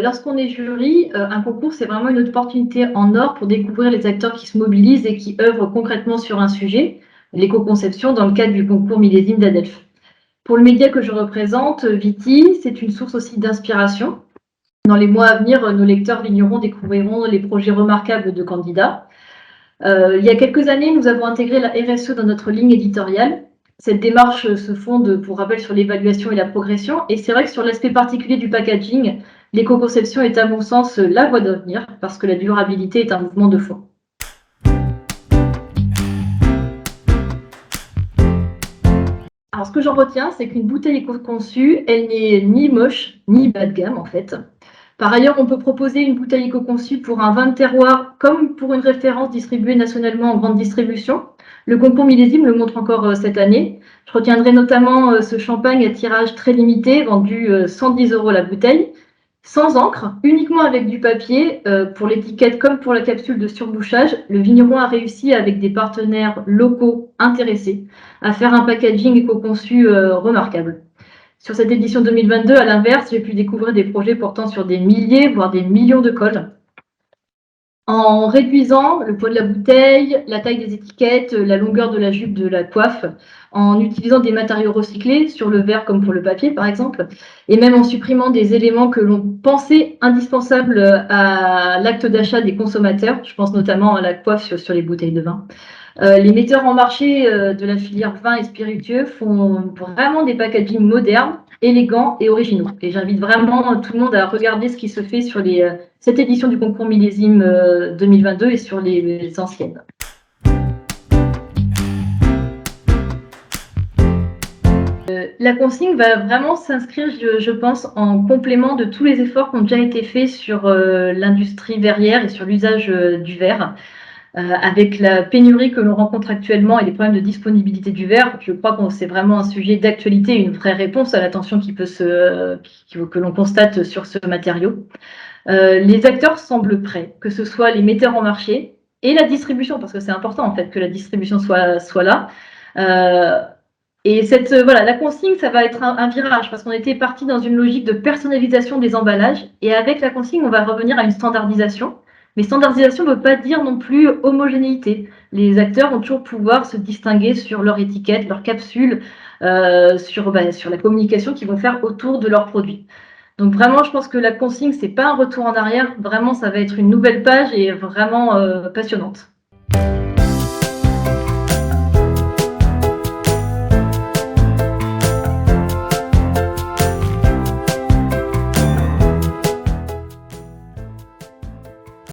Lorsqu'on est jury, un concours, c'est vraiment une opportunité en or pour découvrir les acteurs qui se mobilisent et qui œuvrent concrètement sur un sujet, l'éco-conception, dans le cadre du concours Millésime d'Adelphes. Pour le média que je représente, Viti, c'est une source aussi d'inspiration. Dans les mois à venir, nos lecteurs vignerons découvriront les projets remarquables de candidats. Il y a quelques années, nous avons intégré la RSE dans notre ligne éditoriale. Cette démarche se fonde, pour rappel, sur l'évaluation et la progression. Et c'est vrai que sur l'aspect particulier du packaging, l'éco-conception est à mon sens la voie d'avenir parce que la durabilité est un mouvement de fond. Alors, ce que j'en retiens, c'est qu'une bouteille éco-conçue, elle n'est ni moche, ni bas de gamme, en fait. Par ailleurs, on peut proposer une bouteille éco-conçue pour un vin de terroir comme pour une référence distribuée nationalement en grande distribution. Le concours Millésime le montre encore cette année. Je retiendrai notamment ce champagne à tirage très limité, vendu 110 € la bouteille, sans encre, uniquement avec du papier. Pour l'étiquette comme pour la capsule de surbouchage, le vigneron a réussi, avec des partenaires locaux intéressés, à faire un packaging éco-conçu remarquable. Sur cette édition 2022, à l'inverse, j'ai pu découvrir des projets portant sur des milliers, voire des millions de cols. En réduisant le poids de la bouteille, la taille des étiquettes, la longueur de la jupe de la coiffe, en utilisant des matériaux recyclés sur le verre comme pour le papier par exemple, et même en supprimant des éléments que l'on pensait indispensables à l'acte d'achat des consommateurs, je pense notamment à la coiffe sur les bouteilles de vin. Les metteurs en marché de la filière vin et spiritueux font vraiment des packagings modernes, élégants et originaux. Et j'invite vraiment tout le monde à regarder ce qui se fait sur cette édition du concours Millésime 2022 et sur les anciennes. La consigne va vraiment s'inscrire, je pense, en complément de tous les efforts qui ont déjà été faits sur l'industrie verrière et sur l'usage du verre. Avec la pénurie que l'on rencontre actuellement et les problèmes de disponibilité du verre, je crois que c'est vraiment un sujet d'actualité, une vraie réponse à la tension que l'on constate sur ce matériau. Les acteurs semblent prêts, que ce soit les metteurs en marché et la distribution, parce que c'est important en fait que la distribution soit là. Et la consigne, ça va être un virage, parce qu'on était parti dans une logique de personnalisation des emballages, et avec la consigne, on va revenir à une standardisation. Mais standardisation ne veut pas dire non plus homogénéité. Les acteurs vont toujours pouvoir se distinguer sur leur étiquette, leur capsule, sur la communication qu'ils vont faire autour de leurs produits. Donc vraiment, je pense que la consigne, c'est pas un retour en arrière. Vraiment, ça va être une nouvelle page et vraiment passionnante.